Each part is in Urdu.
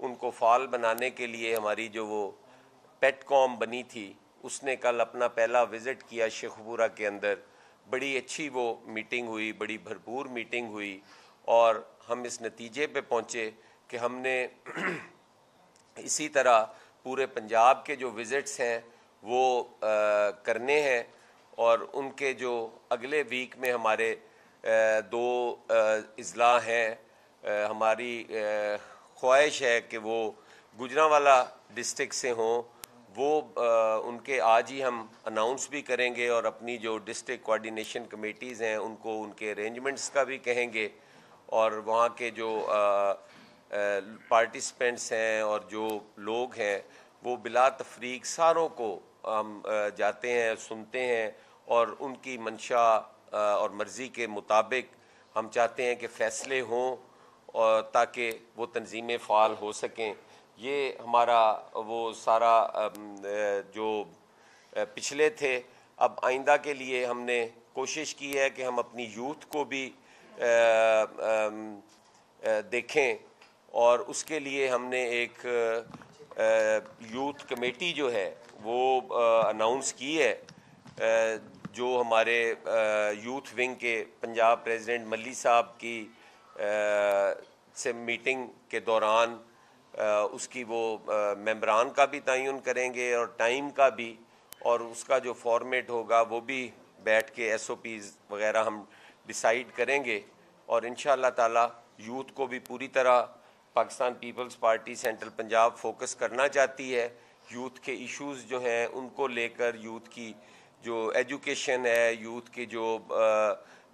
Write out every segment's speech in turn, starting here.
ان کو فعال بنانے کے لیے ہماری جو وہ پیٹ کام بنی تھی اس نے کل اپنا پہلا وزٹ کیا شیخوپورہ کے اندر. بڑی اچھی وہ میٹنگ ہوئی, بڑی بھرپور میٹنگ ہوئی, اور ہم اس نتیجے پہ پہنچے کہ ہم نے اسی طرح پورے پنجاب کے جو وزٹس ہیں وہ کرنے ہیں, اور ان کے جو اگلے ویک میں ہمارے 2 اضلاع ہیں. ہماری خواہش ہے کہ وہ گوجرانوالا ڈسٹرکٹ سے ہوں, وہ ان کے آج ہی ہم اناؤنس بھی کریں گے, اور اپنی جو ڈسٹرکٹ کوآرڈینیشن کمیٹیز ہیں ان کو ان کے ارینجمنٹس کا بھی کہیں گے, اور وہاں کے جو پارٹیسپینٹس ہیں اور جو لوگ ہیں وہ بلا تفریق ساروں کو ہم جاتے ہیں, سنتے ہیں, اور ان کی منشا اور مرضی کے مطابق ہم چاہتے ہیں کہ فیصلے ہوں, اور تاکہ وہ تنظیمیں فعال ہو سکیں. یہ ہمارا وہ سارا جو پچھلے تھے. اب آئندہ کے لیے ہم نے کوشش کی ہے کہ ہم اپنی یوتھ کو بھی دیکھیں, اور اس کے لیے ہم نے ایک یوتھ کمیٹی جو ہے وہ اناؤنس کی ہے, جو ہمارے یوتھ ونگ کے پنجاب پریزیڈنٹ ملی صاحب کی سے میٹنگ کے دوران اس کی وہ ممبران کا بھی تعین کریں گے, اور ٹائم کا بھی, اور اس کا جو فارمیٹ ہوگا وہ بھی بیٹھ کے SOPs وغیرہ ہم ڈیسائیڈ کریں گے. اور انشاءاللہ تعالی یوتھ کو بھی پوری طرح Pakistan Peoples Party central Punjab focus کرنا چاہتی ہے. یوتھ کے ایشوز جو ہیں ان کو لے کر, یوتھ کی جو ایجوکیشن ہے, یوتھ کے جو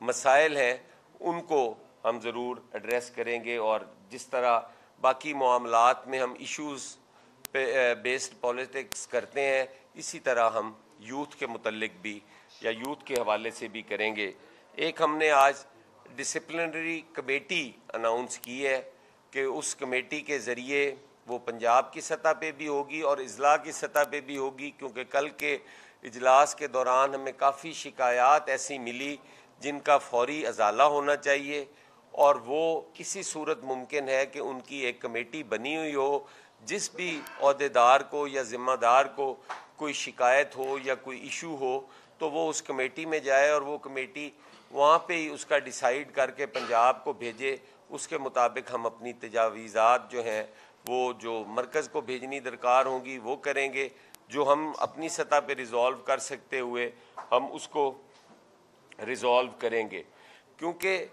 مسائل ہیں ان کو ہم ضرور ایڈریس کریں گے, اور جس طرح باقی معاملات میں ہم ایشوز پہ بیسڈ پولیٹکس کرتے ہیں اسی طرح ہم یوتھ کے متعلق بھی یا یوتھ کے حوالے سے بھی کریں گے. ایک ہم نے آج ڈسپلنری کمیٹی اناؤنس کی ہے کہ اس کمیٹی کے ذریعے وہ پنجاب کی سطح پہ بھی ہوگی اور اضلاع کی سطح پہ بھی ہوگی, کیونکہ کل کے اجلاس کے دوران ہمیں کافی شکایات ایسی ملی جن کا فوری ازالہ ہونا چاہیے, اور وہ کسی صورت ممکن ہے کہ ان کی ایک کمیٹی بنی ہوئی ہو, جس بھی عہدیدار کو یا ذمہ دار کو کوئی شکایت ہو یا کوئی ایشو ہو تو وہ اس کمیٹی میں جائے, اور وہ کمیٹی وہاں پہ ہی اس کا ڈیسائیڈ کر کے پنجاب کو بھیجے. اس کے مطابق ہم اپنی تجاویزات جو ہیں وہ جو مرکز کو بھیجنی درکار ہوں گی وہ کریں گے, جو ہم اپنی سطح پہ ریزالو کر سکتے ہوئے ہم اس کو ریزالو کریں گے. کیونکہ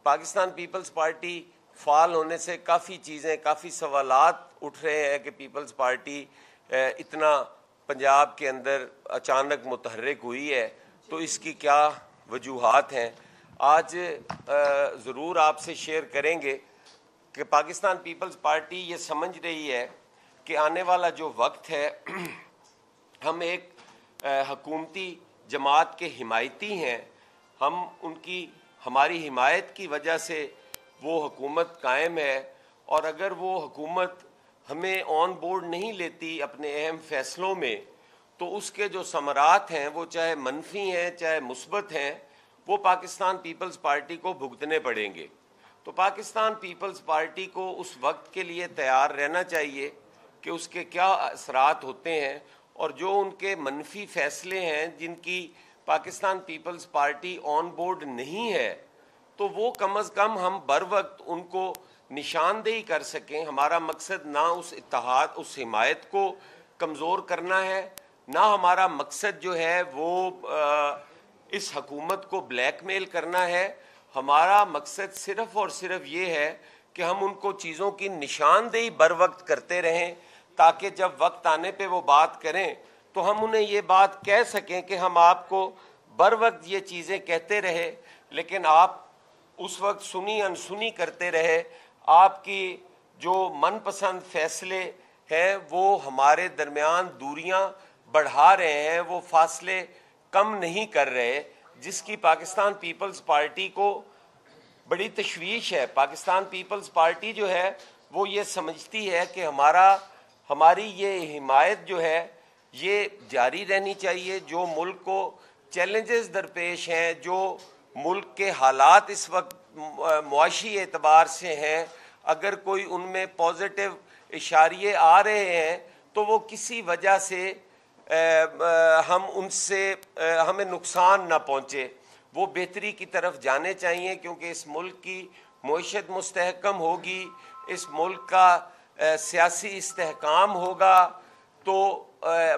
پاکستان پیپلز پارٹی فعال ہونے سے کافی چیزیں, کافی سوالات اٹھ رہے ہیں کہ پیپلز پارٹی اتنا پنجاب کے اندر اچانک متحرک ہوئی ہے, تو اس کی کیا وجوہات ہیں. آج ضرور آپ سے شیئر کریں گے کہ پاکستان پیپلز پارٹی یہ سمجھ رہی ہے کہ آنے والا جو وقت ہے ہم ایک حکومتی جماعت کے حمایتی ہیں, ہم ان کی ہماری حمایت کی وجہ سے وہ حکومت قائم ہے, اور اگر وہ حکومت ہمیں آن بورڈ نہیں لیتی اپنے اہم فیصلوں میں تو اس کے جو ثمرات ہیں وہ چاہے منفی ہیں چاہے مثبت ہیں وہ پاکستان پیپلز پارٹی کو بھگتنے پڑیں گے. تو پاکستان پیپلز پارٹی کو اس وقت کے لیے تیار رہنا چاہیے کہ اس کے کیا اثرات ہوتے ہیں, اور جو ان کے منفی فیصلے ہیں جن کی Pakistan Peoples Party on board نہیں ہے تو وہ کم از کم ہم بر وقت ان کو نشاندہی کر سکیں. ہمارا مقصد نہ اس اتحاد, اس حمایت کو کمزور کرنا ہے, نہ ہمارا مقصد جو ہے وہ اس حکومت کو بلیک میل کرنا ہے. ہمارا مقصد صرف اور صرف یہ ہے کہ ہم ان کو چیزوں کی نشاندہی بر وقت کرتے رہیں, تاکہ جب وقت آنے پہ وہ بات کریں تو ہم انہیں یہ بات کہہ سکیں کہ ہم آپ کو بر وقت یہ چیزیں کہتے رہے لیکن آپ اس وقت سنی انسنی کرتے رہے. آپ کی جو من پسند فیصلے ہیں وہ ہمارے درمیان دوریاں بڑھا رہے ہیں, وہ فاصلے کم نہیں کر رہے, جس کی پاکستان پیپلز پارٹی کو بڑی تشویش ہے. پاکستان پیپلز پارٹی جو ہے وہ یہ سمجھتی ہے کہ ہماری یہ حمایت جو ہے یہ جاری رہنی چاہیے. جو ملک کو چیلنجز درپیش ہیں, جو ملک کے حالات اس وقت معاشی اعتبار سے ہیں, اگر کوئی ان میں پازیٹیو اشاریے آ رہے ہیں تو وہ کسی وجہ سے ہم ان سے ہمیں نقصان نہ پہنچے، وہ بہتری کی طرف جانے چاہیے، کیونکہ اس ملک کی معیشت مستحکم ہوگی، اس ملک کا سیاسی استحکام ہوگا تو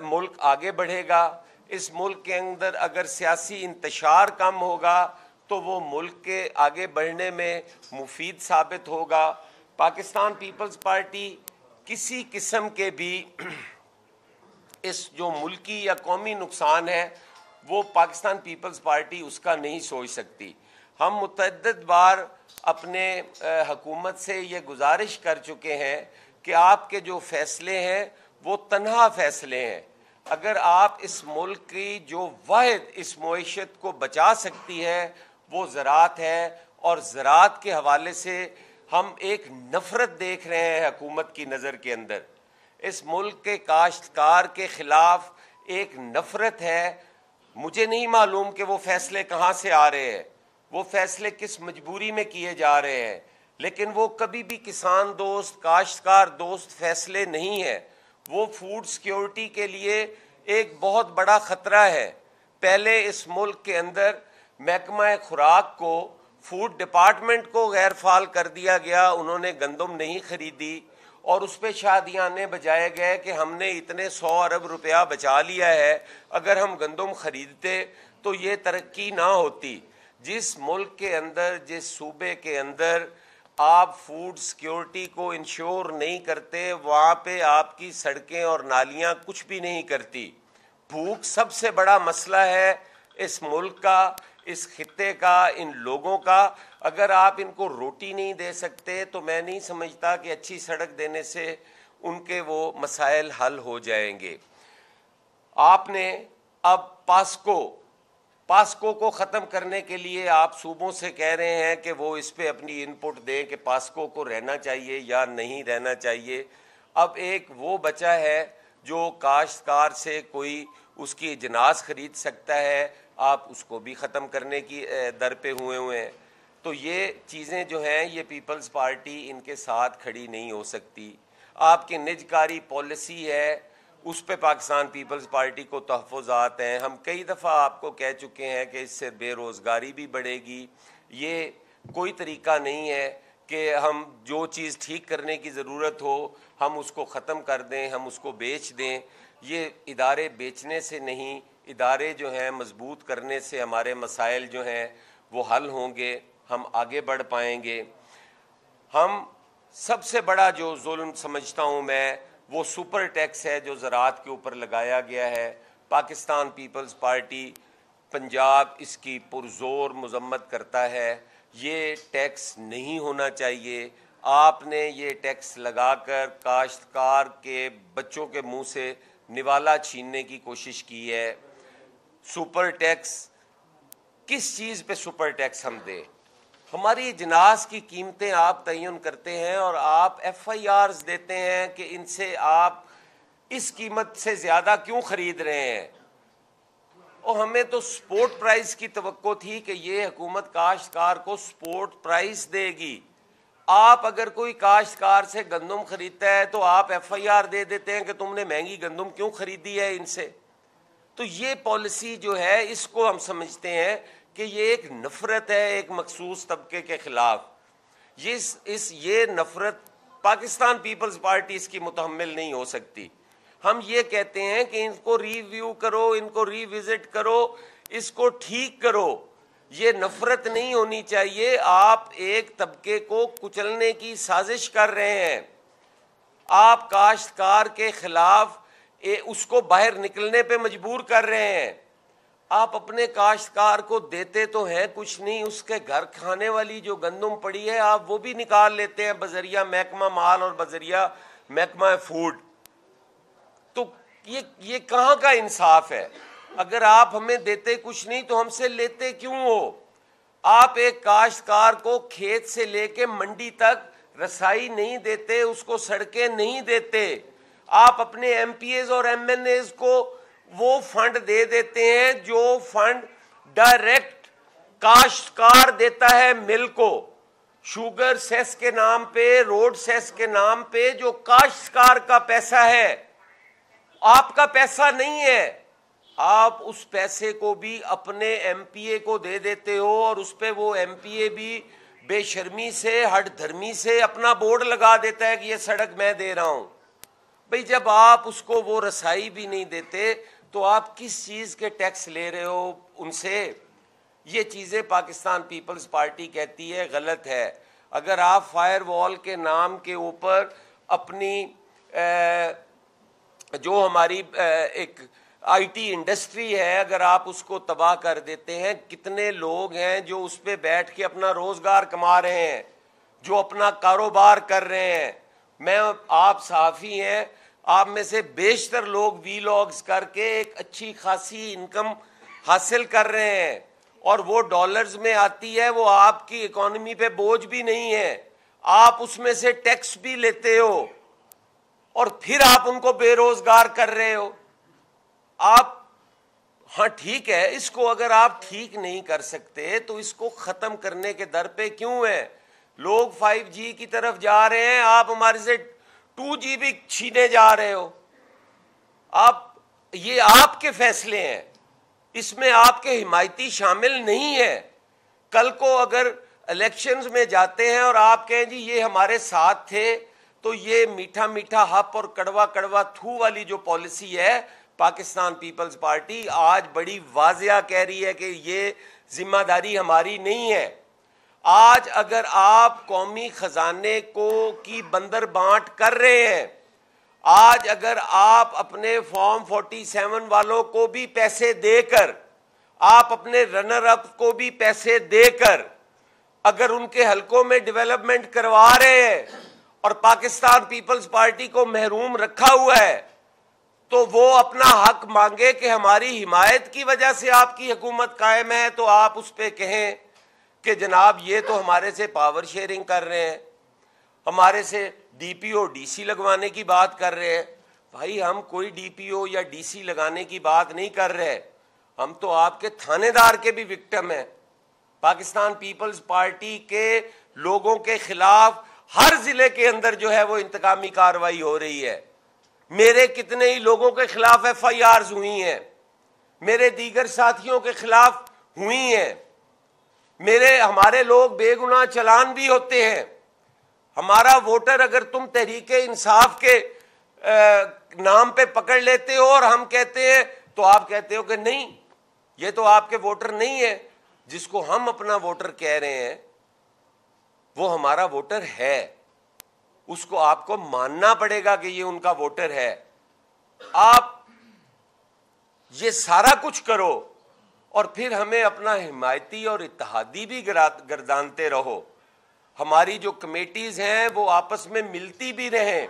ملک آگے بڑھے گا۔ اس ملک کے اندر اگر سیاسی انتشار کم ہوگا تو وہ ملک کے آگے بڑھنے میں مفید ثابت ہوگا۔ پاکستان پیپلز پارٹی کسی قسم کے بھی اس جو ملکی یا قومی نقصان ہے وہ پاکستان پیپلز پارٹی اس کا نہیں سوچ سکتی۔ ہم متعدد بار اپنے حکومت سے یہ گزارش کر چکے ہیں کہ آپ کے جو فیصلے ہیں وہ تنہا فیصلے ہیں۔ اگر آپ اس ملک کی جو واحد اس معیشت کو بچا سکتی ہے وہ زراعت ہے، اور زراعت کے حوالے سے ہم ایک نفرت دیکھ رہے ہیں حکومت کی نظر کے اندر۔ اس ملک کے کاشتکار کے خلاف ایک نفرت ہے۔ مجھے نہیں معلوم کہ وہ فیصلے کہاں سے آ رہے ہیں، وہ فیصلے کس مجبوری میں کیے جا رہے ہیں، لیکن وہ کبھی بھی کسان دوست، کاشتکار دوست فیصلے نہیں ہیں۔ وہ فوڈ سیکیورٹی کے لیے ایک بہت بڑا خطرہ ہے۔ پہلے اس ملک کے اندر محکمہ خوراک کو، فوڈ ڈپارٹمنٹ کو غیر فعال کر دیا گیا، انہوں نے گندم نہیں خریدی اور اس پہ شادیانے بجائے گئے کہ ہم نے اتنے 100 ارب روپیہ بچا لیا ہے، اگر ہم گندم خریدتے تو یہ ترقی نہ ہوتی۔ جس ملک کے اندر، جس صوبے کے اندر آپ فوڈ سیکیورٹی کو انشور نہیں کرتے، وہاں پہ آپ کی سڑکیں اور نالیاں کچھ بھی نہیں کرتی۔ بھوک سب سے بڑا مسئلہ ہے اس ملک کا، اس خطے کا، ان لوگوں کا۔ اگر آپ ان کو روٹی نہیں دے سکتے تو میں نہیں سمجھتا کہ اچھی سڑک دینے سے ان کے وہ مسائل حل ہو جائیں گے۔ آپ نے اب پاسکو کو ختم کرنے کے لیے آپ صوبوں سے کہہ رہے ہیں کہ وہ اس پہ اپنی ان پٹ دیں کہ پاسکو کو رہنا چاہیے یا نہیں رہنا چاہیے۔ اب ایک وہ بچہ ہے جو کاشتکار سے کوئی اس کی اجناس خرید سکتا ہے، آپ اس کو بھی ختم کرنے کی در پہ ہوئے ہیں۔ تو یہ چیزیں جو ہیں یہ پیپلز پارٹی ان کے ساتھ کھڑی نہیں ہو سکتی۔ آپ کی نجکاری پالیسی ہے، اس پہ پاکستان پیپلز پارٹی کو تحفظات ہیں۔ ہم کئی دفعہ آپ کو کہہ چکے ہیں کہ اس سے بے روزگاری بھی بڑھے گی۔ یہ کوئی طریقہ نہیں ہے کہ ہم جو چیز ٹھیک کرنے کی ضرورت ہو ہم اس کو ختم کر دیں، ہم اس کو بیچ دیں۔ یہ ادارے بیچنے سے نہیں، ادارے جو ہیں مضبوط کرنے سے ہمارے مسائل جو ہیں وہ حل ہوں گے، ہم آگے بڑھ پائیں گے۔ ہم سب سے بڑا جو ظلم سمجھتا ہوں میں وہ سپر ٹیکس ہے جو زراعت کے اوپر لگایا گیا ہے۔ پاکستان پیپلز پارٹی پنجاب اس کی پرزور مذمت کرتا ہے۔ یہ ٹیکس نہیں ہونا چاہیے۔ آپ نے یہ ٹیکس لگا کر کاشتکار کے بچوں کے منہ سے نوالا چھیننے کی کوشش کی ہے۔ سپر ٹیکس، کس چیز پہ سپر ٹیکس ہم دیں؟ ہماری اجناس کی قیمتیں آپ تعین کرتے ہیں اور آپ ایف آئی آرز دیتے ہیں کہ ان سے آپ اس قیمت سے زیادہ کیوں خرید رہے ہیں، اور ہمیں تو سپورٹ پرائز کی توقع تھی کہ یہ حکومت کاشتکار کو سپورٹ پرائز دے گی۔ آپ اگر کوئی کاشتکار سے گندم خریدتا ہے تو آپ ایف آئی آر دے دیتے ہیں کہ تم نے مہنگی گندم کیوں خریدی ہے ان سے۔ تو یہ پالیسی جو ہے اس کو ہم سمجھتے ہیں کہ یہ ایک نفرت ہے ایک مخصوص طبقے کے خلاف۔ یہ نفرت پاکستان پیپلز پارٹی اس کی متحمل نہیں ہو سکتی۔ ہم یہ کہتے ہیں کہ ان کو ریویو کرو، ان کو ری وزٹ کرو، اس کو ٹھیک کرو۔ یہ نفرت نہیں ہونی چاہیے۔ آپ ایک طبقے کو کچلنے کی سازش کر رہے ہیں، آپ کاشتکار کے خلاف اس کو باہر نکلنے پہ مجبور کر رہے ہیں۔ آپ اپنے کاشتکار کو دیتے تو ہیں کچھ نہیں، اس کے گھر کھانے والی جو گندم پڑی ہے آپ وہ بھی نکال لیتے ہیں بذریعہ محکمہ مال اور بذریعہ محکمہ فوڈ۔ تو یہ کہاں کا انصاف ہے؟ اگر آپ ہمیں دیتے کچھ نہیں تو ہم سے لیتے کیوں ہو؟ آپ ایک کاشتکار کو کھیت سے لے کے منڈی تک رسائی نہیں دیتے، اس کو سڑکیں نہیں دیتے۔ آپ اپنے ایم پی ایز اور ایم این ایز کو وہ فنڈ دے دیتے ہیں جو فنڈ ڈائریکٹ کاشتکار دیتا ہے مل کو۔ شوگر سیس کے نام پہ, روڈ سیس کے نام پہ جو کاشتکار کا پیسہ ہے, آپ کا پیسہ نہیں ہے, آپ اس پیسے کو بھی اپنے ایم پی اے کو دے دیتے ہو, اور اس پہ وہ ایم پی اے بھی بے شرمی سے, ہٹ دھرمی سے اپنا بورڈ لگا دیتا ہے کہ یہ سڑک میں دے رہا ہوں. بھئی جب آپ اس کو وہ رسائی بھی نہیں دیتے تو آپ کس چیز کے ٹیکس لے رہے ہو ان سے؟ یہ چیزیں پاکستان پیپلز پارٹی کہتی ہے غلط ہے. اگر آپ فائر وال کے نام کے اوپر اپنی جو ہماری ایک آئی ٹی انڈسٹری ہے, اگر آپ اس کو تباہ کر دیتے ہیں, کتنے لوگ ہیں جو اس پہ بیٹھ کے اپنا روزگار کما رہے ہیں, جو اپنا کاروبار کر رہے ہیں. میں آپ صحافی ہیں, آپ میں سے بیشتر لوگ وی لاگز کر کے ایک اچھی خاصی انکم حاصل کر رہے ہیں, اور وہ ڈالرز میں آتی ہے, وہ آپ کی اکانومی پہ بوجھ بھی نہیں ہے, آپ اس میں سے ٹیکس بھی لیتے ہو, اور پھر آپ ان کو بے روزگار کر رہے ہو. آپ ہاں ٹھیک ہے, اس کو اگر آپ ٹھیک نہیں کر سکتے تو اس کو ختم کرنے کے در پہ کیوں ہیں؟ لوگ 5G کی طرف جا رہے ہیں, آپ ہمارے سے 2G بھی چھینے جا رہے ہو. یہ آپ کے فیصلے ہیں, اس میں آپ کے حمایتی شامل نہیں ہیں. کل کو اگر الیکشنز میں جاتے ہیں اور آپ کہیں جی یہ ہمارے ساتھ تھے, تو یہ میٹھا میٹھا ہپ اور کڑوا کڑوا تھو والی جو پالیسی ہے, پاکستان پیپلز پارٹی آج بڑی واضح کہہ رہی ہے کہ یہ ذمہ داری ہماری نہیں ہے. آج اگر آپ قومی خزانے کی بندر بانٹ کر رہے ہیں, آج اگر آپ اپنے فارم 47 والوں کو بھی پیسے دے کر, آپ اپنے رنر اپ کو بھی پیسے دے کر اگر ان کے حلقوں میں ڈیولپمنٹ کروا رہے ہیں, اور پاکستان پیپلز پارٹی کو محروم رکھا ہوا ہے, تو وہ اپنا حق مانگے کہ ہماری حمایت کی وجہ سے آپ کی حکومت قائم ہے. تو آپ اس پہ کہیں کہ جناب یہ تو ہمارے سے پاور شیئرنگ کر رہے ہیں, ہمارے سے D P O D C لگوانے کی بات کر رہے ہیں. بھائی ہم کوئی ڈی پی او یا ڈی سی لگانے کی بات نہیں کر رہے, ہم تو آپ کے تھانے دار کے بھی وکٹم ہیں. پاکستان پیپلز پارٹی کے لوگوں کے خلاف ہر ضلع کے اندر جو ہے وہ انتقامی کارروائی ہو رہی ہے. میرے کتنے ہی لوگوں کے خلاف ایف آئی آرز ہوئی ہیں, میرے دیگر ساتھیوں کے خلاف ہوئی ہیں, ہمارے لوگ بے گناہ چلان بھی ہوتے ہیں. ہمارا ووٹر اگر تم تحریک انصاف کے نام پہ پکڑ لیتے ہو اور ہم کہتے ہیں, تو آپ کہتے ہو کہ نہیں یہ تو آپ کے ووٹر نہیں ہے. جس کو ہم اپنا ووٹر کہہ رہے ہیں وہ ہمارا ووٹر ہے, اس کو آپ کو ماننا پڑے گا کہ یہ ان کا ووٹر ہے. آپ یہ سارا کچھ کرو اور پھر ہمیں اپنا حمایتی اور اتحادی بھی گردانتے رہو. ہماری جو کمیٹیز ہیں وہ آپس میں ملتی بھی رہیں,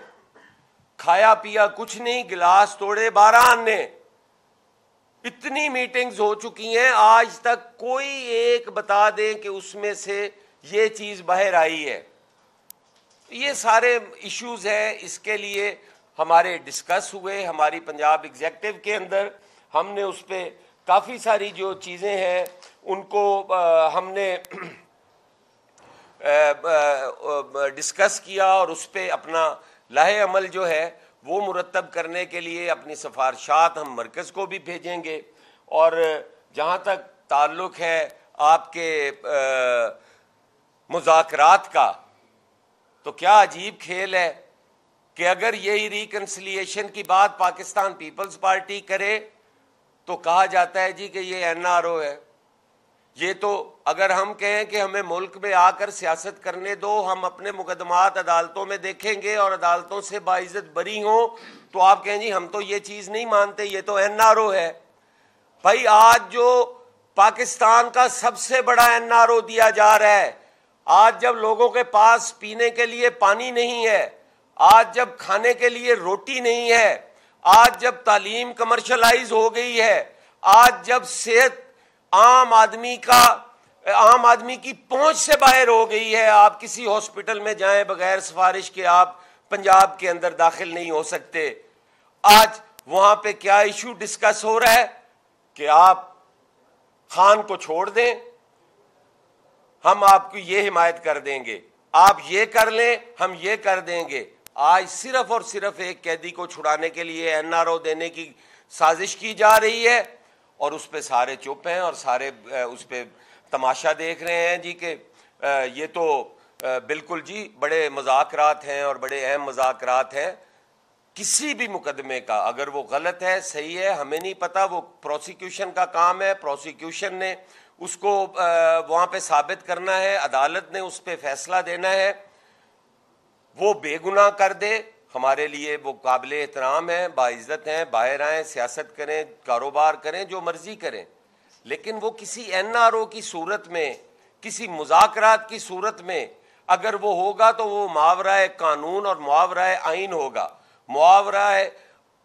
کھایا پیا کچھ نہیں, گلاس توڑے 12 نے. اتنی میٹنگز ہو چکی ہیں, آج تک کوئی ایک بتا دیں کہ اس میں سے یہ چیز باہر آئی ہے. یہ سارے ایشوز ہیں, اس کے لیے ہمارے ڈسکس ہوئے ہماری پنجاب ایگزیکٹو کے اندر. ہم نے اس پہ کافی ساری جو چیزیں ہیں ان کو ہم نے ڈسکس کیا, اور اس پہ اپنا لاہ عمل جو ہے وہ مرتب کرنے کے لیے اپنی سفارشات ہم مرکز کو بھی بھیجیں گے. اور جہاں تک تعلق ہے آپ کے مذاکرات کا, تو کیا عجیب کھیل ہے کہ اگر یہی ریکنسلیشن کی بات پاکستان پیپلز پارٹی کرے تو کہا جاتا ہے جی کہ یہ این آر او ہے. یہ تو اگر ہم کہیں کہ ہمیں ملک میں آ کر سیاست کرنے دو, ہم اپنے مقدمات عدالتوں میں دیکھیں گے اور عدالتوں سے باعزت بری ہوں, تو آپ کہیں جی ہم تو یہ چیز نہیں مانتے, یہ تو این آر او ہے. بھائی آج جو پاکستان کا سب سے بڑا این آر او دیا جا رہا ہے, آج جب لوگوں کے پاس پینے کے لیے پانی نہیں ہے, آج جب کھانے کے لیے روٹی نہیں ہے, آج جب تعلیم کمرشلائز ہو گئی ہے, آج جب صحت عام آدمی کی پہنچ سے باہر ہو گئی ہے, آپ کسی ہاسپٹل میں جائیں بغیر سفارش کے آپ پنجاب کے اندر داخل نہیں ہو سکتے. آج وہاں پہ کیا ایشو ڈسکس ہو رہا ہے کہ آپ خان کو چھوڑ دیں, ہم آپ کی یہ حمایت کر دیں گے, آپ یہ کر لیں ہم یہ کر دیں گے. آج صرف اور صرف ایک قیدی کو چھڑانے کے لیے NRO دینے کی سازش کی جا رہی ہے, اور اس پہ سارے چپ ہیں اور سارے اس پہ تماشا دیکھ رہے ہیں جی کہ یہ تو بالکل جی بڑے مذاکرات ہیں اور بڑے اہم مذاکرات ہیں. کسی بھی مقدمے کا اگر وہ غلط ہے صحیح ہے ہمیں نہیں پتا, وہ پروسیکیوشن کا کام ہے, پروسیکیوشن نے اس کو وہاں پہ ثابت کرنا ہے, عدالت نے اس پہ فیصلہ دینا ہے. وہ بے گناہ کر دے, ہمارے لیے وہ قابل احترام ہیں, باعزت ہیں, باہر آئیں, سیاست کریں, کاروبار کریں, جو مرضی کریں, لیکن وہ کسی NRO کی صورت میں, کسی مذاکرات کی صورت میں اگر وہ ہوگا تو وہ ماورہ قانون اور ماورہ آئین ہوگا, ماورہ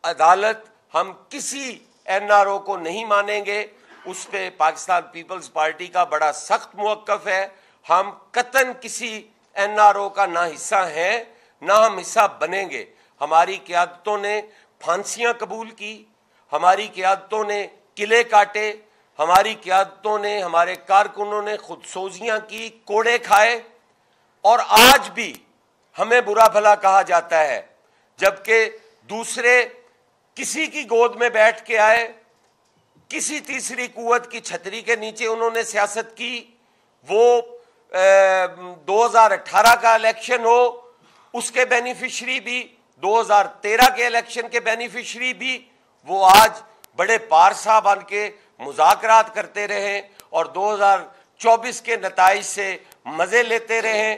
عدالت ہم کسی NRO کو نہیں مانیں گے. اس پہ پاکستان پیپلز پارٹی کا بڑا سخت موقف ہے. ہم قطعاً کسی NRO کا نہ حصہ ہیں نہ ہم حصہ بنیں گے. ہماری قیادتوں نے پھانسیاں قبول کی, ہماری قیادتوں نے قلعے کاٹے, ہماری قیادتوں نے, ہمارے کارکنوں نے خود سوزیاں کی, کوڑے کھائے, اور آج بھی ہمیں برا بھلا کہا جاتا ہے, جبکہ دوسرے کسی کی گود میں بیٹھ کے آئے, کسی تیسری قوت کی چھتری کے نیچے انہوں نے سیاست کی. وہ 2018 کا الیکشن ہو اس کے بینیفیشری بھی, 2013 کے الیکشن کے بینیفیشری بھی, وہ آج بڑے پارسا بن کے مذاکرات کرتے رہیں اور 2024 کے نتائج سے مزے لیتے رہیں.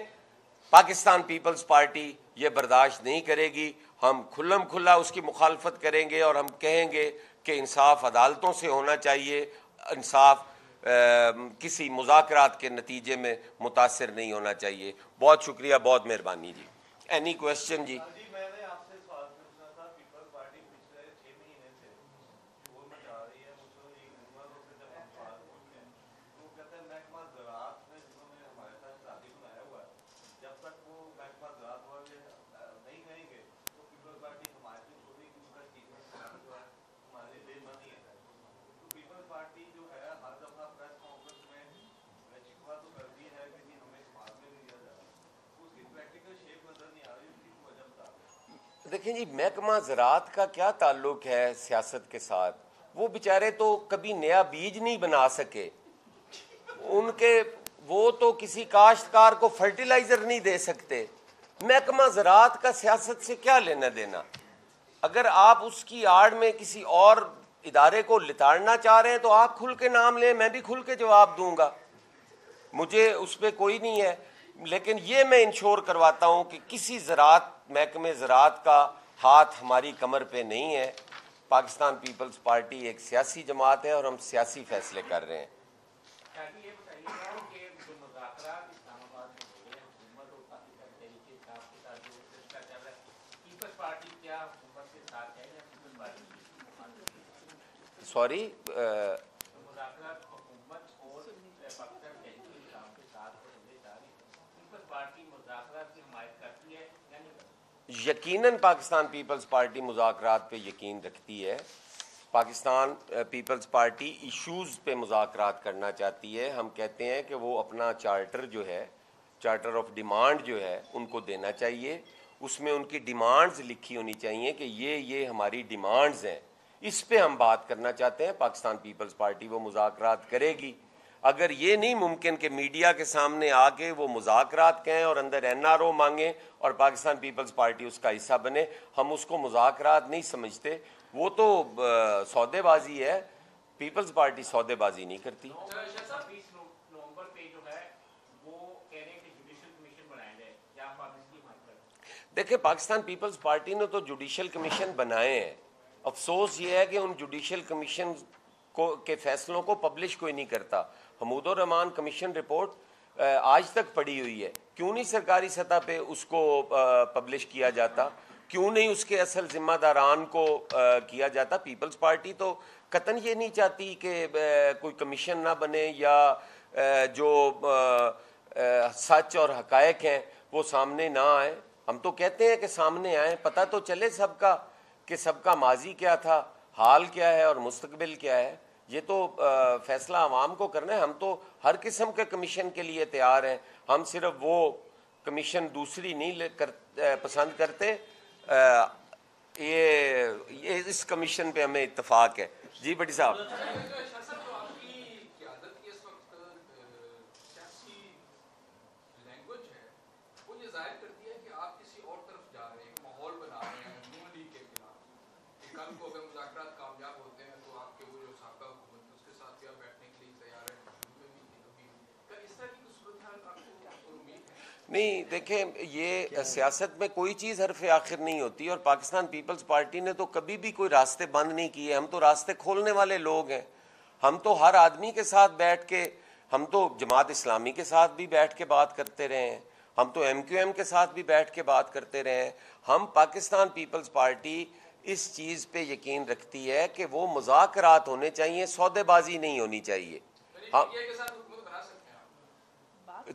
پاکستان پیپلز پارٹی یہ برداشت نہیں کرے گی. ہم کھلم کھلا اس کی مخالفت کریں گے اور ہم کہیں گے کہ انصاف عدالتوں سے ہونا چاہیے, انصاف کسی مذاکرات کے نتیجے میں متاثر نہیں ہونا چاہیے. بہت شکریہ, بہت مہربانی جی. اینی کوشچن جی؟ میں نے آپ سے سوال پوچھنا تھا. پیپلز پارٹی پچھلے 6 مہینے سے جو مچا رہی ہے, مجھ سے ایک نمبروں سے جب ہم سوال پوچھتے ہیں تو کہتے ہیں محکمہ زراعت میں جنہوں نے ہمارے ساتھ شادی بنایا ہوا ہے, جب تک وہ محکمہ زراعت والے نہیں کہیں گے تو پیپلز پارٹی حمایت نہیں چھوڑی کہ ان کا ٹریٹمنٹ جو ہے ہمارے لیے بے معنی ہے. تو پیپلز پارٹی جو ہے ہر دفعہ پریس کانفرنس میں شکوہ تو کرتی ہے کہ جی ہمیں سماج میں نہیں دیا جا رہا, اس کی پریکٹیکل شیپ نظر نہیں آ رہی. اس کی وجہ بتا دیں. دیکھیں جی, محکمہ زراعت کا کیا تعلق ہے سیاست کے ساتھ؟ وہ بیچارے تو کبھی نیا بیج نہیں بنا سکے, ان کے وہ تو کسی کاشتکار کو فرٹیلائزر نہیں دے سکتے. محکمہ زراعت کا سیاست سے کیا لینا دینا؟ اگر آپ اس کی آڑ میں کسی اور ادارے کو لتاڑنا چاہ رہے ہیں تو آپ کھل کے نام لیں, میں بھی کھل کے جواب دوں گا, مجھے اس پہ کوئی نہیں ہے. لیکن یہ میں انشور کرواتا ہوں کہ کسی زراعت محکمہ زراعت کا ہاتھ ہماری کمر پہ نہیں ہے. پاکستان پیپلز پارٹی ایک سیاسی جماعت ہے اور ہم سیاسی فیصلے کر رہے ہیں. یہ بتائیے گا کہ جو مذاکرات اسلام آباد میں ہو رہے ہیں حکومت اور پاکستان تحریک انصاف کے ساتھ جو سلسلہ چل رہا ہے, پیپلز پارٹی کیا حکومت کے ساتھ ہے یا پیپلز پارٹی سوری, مذاکرات حکومت اور پاکستان تحریک انصاف کے ساتھ ہونے جا رہی ہے, پیپلز پارٹی مذاکرات کی حمایت کرتی ہے یا نہیں کرتی؟ یقیناً پاکستان پیپلز پارٹی مذاکرات پہ یقین رکھتی ہے. پاکستان پیپلز پارٹی ایشوز پہ مذاکرات کرنا چاہتی ہے. ہم کہتے ہیں کہ وہ اپنا چارٹر جو ہے, چارٹر آف ڈیمانڈ جو ہے, ان کو دینا چاہیے. اس میں ان کی ڈیمانڈز لکھی ہونی چاہیے کہ یہ ہماری ڈیمانڈز ہیں, اس پہ ہم بات کرنا چاہتے ہیں. پاکستان پیپلز پارٹی وہ مذاکرات کرے گی. اگر یہ نہیں ممکن کہ میڈیا کے سامنے آ کے وہ مذاکرات کہیں اور اندر NRO مانگیں اور پاکستان پیپلز پارٹی اس کا حصہ بنے, ہم اس کو مذاکرات نہیں سمجھتے. وہ تو سودے بازی ہے. پیپلز پارٹی سودے بازی نہیں کرتی. 20 نومبر پہ جو ہے وہ کہہ رہے ہیں کہ جوڈیشل کمیشن بنایا جائے, کیا آپ اس کی حمایت کرتے ہیں؟ دیکھیں, پاکستان پیپلز پارٹی نے تو جوڈیشل کمیشن بنائے ہیں. افسوس یہ ہے کہ ان جوڈیشل کمیشن کے فیصلوں کو پبلش کوئی نہیں کرتا. حمود الرحمان کمیشن رپورٹ آج تک پڑی ہوئی ہے, کیوں نہیں سرکاری سطح پہ اس کو پبلش کیا جاتا؟ کیوں نہیں اس کے اصل ذمہ داران کو کیا جاتا؟ پیپلز پارٹی تو قطعاً یہ نہیں چاہتی کہ کوئی کمیشن نہ بنے یا جو سچ اور حقائق ہیں وہ سامنے نہ آئیں. ہم تو کہتے ہیں کہ سامنے آئیں, پتہ تو چلے سب کا کہ سب کا ماضی کیا تھا, حال کیا ہے اور مستقبل کیا ہے. یہ تو فیصلہ عوام کو کرنا ہے. ہم تو ہر قسم کے کمیشن کے لیے تیار ہیں. ہم صرف وہ کمیشن دوسری نہیں پسند کرتے. یہ اس کمیشن پہ ہمیں اتفاق ہے. جی بٹی صاحب. نہیں دیکھیں، یہ سیاست میں کوئی چیز حرف آخر نہیں ہوتی، اور پاکستان پیپلز پارٹی نے تو کبھی بھی کوئی راستے بند نہیں کیے. ہم تو راستے کھولنے والے لوگ ہیں. ہم تو ہر آدمی کے ساتھ بیٹھ کے، ہم تو جماعت اسلامی کے ساتھ بھی بیٹھ کے بات کرتے رہے ہیں، ہم تو ایم کیو ایم کے ساتھ بھی بیٹھ کے بات کرتے رہے ہیں. ہم پاکستان پیپلز پارٹی اس چیز پہ یقین رکھتی ہے کہ وہ مذاکرات ہونے چاہیے، سودے بازی نہیں ہونی چاہیے.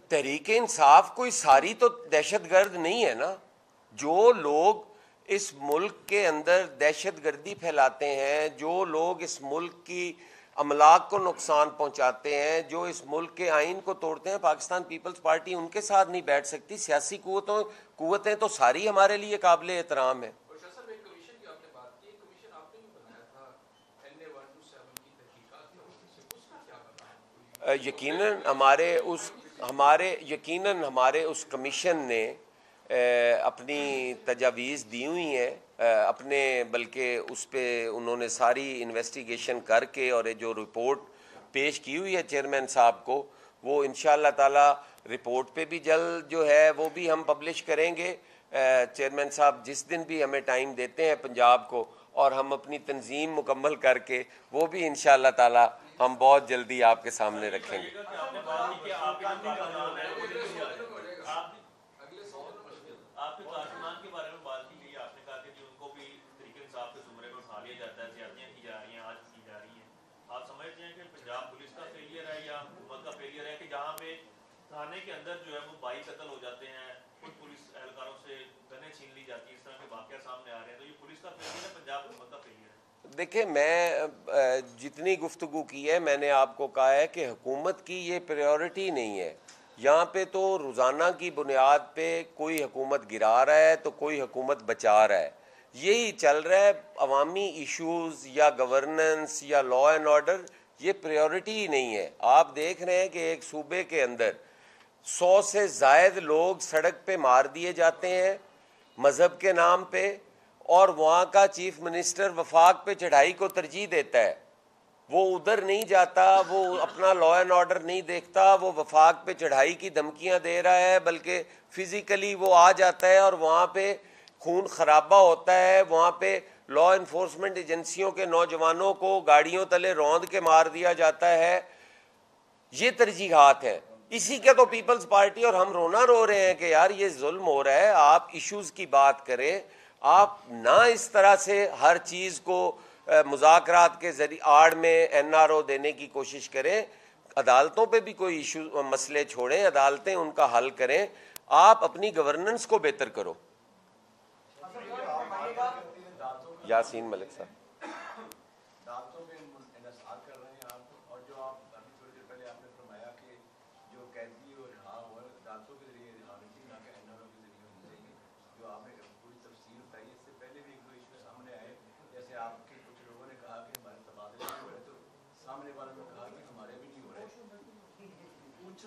تحریک انصاف کوئی ساری تو دہشت گرد نہیں ہے نا. جو لوگ اس ملک کے اندر دہشت گردی پھیلاتے ہیں، جو لوگ اس ملک کی املاک کو نقصان پہنچاتے ہیں، جو اس ملک کے آئین کو توڑتے ہیں، پاکستان پیپلز پارٹی ان کے ساتھ نہیں بیٹھ سکتی. سیاسی قوتیں تو ساری ہمارے لیے قابل احترام ہیں. یقیناً ہمارے اس کمیشن نے اپنی تجاویز دی ہوئی ہیں اپنے، بلکہ اس پہ انہوں نے ساری انویسٹیگیشن کر کے اور جو رپورٹ پیش کی ہوئی ہے چیئرمین صاحب کو، وہ انشاءاللہ تعالی رپورٹ پہ بھی جلد جو ہے وہ بھی ہم پبلش کریں گے. چیئرمین صاحب جس دن بھی ہمیں ٹائم دیتے ہیں پنجاب کو، اور ہم اپنی تنظیم مکمل کر کے وہ بھی انشاءاللہ تعالی ہم بہت جلدی آپ کے سامنے رکھیں گے. آپ کے کارکنان کے بارے میں بات کی گئی، آپ نے کہا کہ ان کو بھی تحریک انصاف کے زمرے میں اٹھا لیا جاتا ہے، زیادتیاں کی جا رہی ہیں، آج کی جا رہی ہیں. آپ سمجھتے ہیں کہ پنجاب پولیس کا فیلئر ہے یا حکومت کا فیلئر ہے کہ جہاں پہ تھانے کے اندر جو ہے وہ 22 قتل ہو جاتے ہیں، خود پولیس اہلکاروں سے گنیں چھین لی جاتی ہیں، اس طرح کے واقعہ سامنے آ رہے ہیں، تو یہ پولیس کا فیلئر ہے پنجاب حکومت کا فیلئر ہے؟ دیکھیں، میں جتنی گفتگو کی ہے میں نے آپ کو کہا ہے کہ حکومت کی یہ پریورٹی نہیں ہے. یہاں پہ تو روزانہ کی بنیاد پہ کوئی حکومت گرا رہا ہے تو کوئی حکومت بچا رہا ہے. یہی چل رہا ہے. عوامی ایشوز یا گورننس یا لا اینڈ آرڈر یہ پریورٹی ہی نہیں ہے. آپ دیکھ رہے ہیں کہ ایک صوبے کے اندر 100 سے زائد لوگ سڑک پہ مار دیے جاتے ہیں مذہب کے نام پہ، اور وہاں کا چیف منسٹر وفاق پہ چڑھائی کو ترجیح دیتا ہے. وہ ادھر نہیں جاتا، وہ اپنا لا اینڈ آرڈر نہیں دیکھتا، وہ وفاق پہ چڑھائی کی دھمکیاں دے رہا ہے، بلکہ فزیکلی وہ آ جاتا ہے اور وہاں پہ خون خرابہ ہوتا ہے. وہاں پہ لا انفورسمنٹ ایجنسیوں کے نوجوانوں کو گاڑیوں تلے روند کے مار دیا جاتا ہے. یہ ترجیحات ہیں. اسی کے تو پیپلز پارٹی اور ہم رونا رو رہے ہیں کہ یار یہ ظلم ہو رہا ہے. آپ ایشوز کی بات کریں، آپ نہ اس طرح سے ہر چیز کو مذاکرات کے ذریعے آڑ میں این آر او دینے کی کوشش کریں. عدالتوں پہ بھی کوئی ایشو مسئلے چھوڑیں، عدالتیں ان کا حل کریں. آپ اپنی گورننس کو بہتر کرو. یاسین ملک صاحب.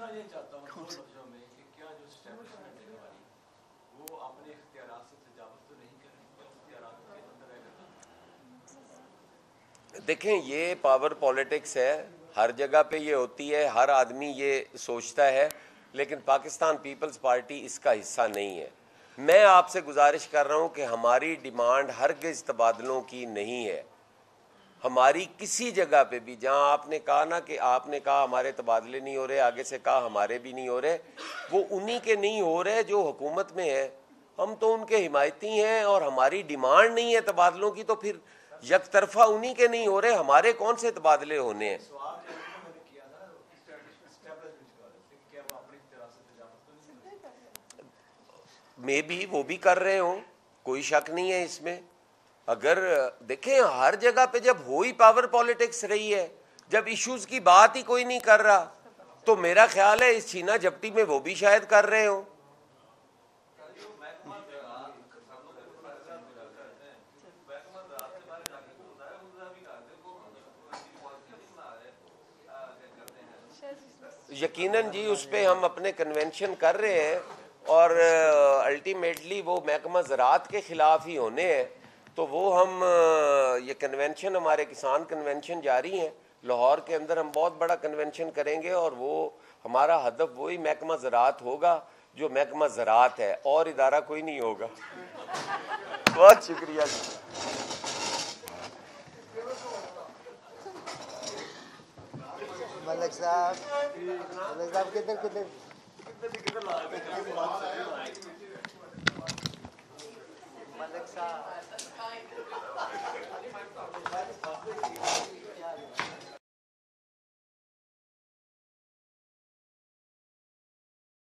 یہ چاہتا ہوں میں کہ کیا جو اسٹیبلشمنٹ ہے ہماری وہ اپنے اختیارات سے تجاوز تو نہیں کریں، اختیارات کے اندر رہ کر. دیکھیں، یہ پاور پولیٹکس ہے، ہر جگہ پہ یہ ہوتی ہے، ہر آدمی یہ سوچتا ہے، لیکن پاکستان پیپلز پارٹی اس کا حصہ نہیں ہے. میں آپ سے گزارش کر رہا ہوں کہ ہماری ڈیمانڈ ہرگز تبادلوں کی نہیں ہے. ہماری کسی جگہ پہ بھی جہاں آپ نے کہا نا کہ آپ نے کہا ہمارے تبادلے نہیں ہو رہے، آگے سے کہا ہمارے بھی نہیں ہو رہے، وہ انہی کے نہیں ہو رہے جو حکومت میں ہیں. ہم تو ان کے حمایتی ہیں اور ہماری ڈیمانڈ نہیں ہے تبادلوں کی، تو پھر یک طرفہ انہی کے نہیں ہو رہے، ہمارے کون سے تبادلے ہونے ہیں؟ میں بھی وہ بھی کر رہے ہوں، کوئی شک نہیں ہے اس میں. اگر دیکھیں ہر جگہ پہ جب ہوئی پاور پالیٹکس رہی ہے، جب ایشوز کی بات ہی کوئی نہیں کر رہا تو میرا خیال ہے اس چھینا جھپٹی میں وہ بھی شاید کر رہے ہوں. یقیناً جی اس پہ ہم اپنے کنونشن کر رہے ہیں اور الٹیمیٹلی وہ محکمہ زراعت کے خلاف ہی ہونے ہیں. تو وہ ہم یہ کنونشن ہمارے کسان کنونشن جاری ہیں لاہور کے اندر, ہم بہت بڑا کنونشن کریں گے اور وہ ہمارا ہدف وہی محکمہ زراعت ہوگا جو محکمہ زراعت ہے, اور ادارہ کوئی نہیں ہوگا. بہت شکریہ جی. ملک صاحب کدھر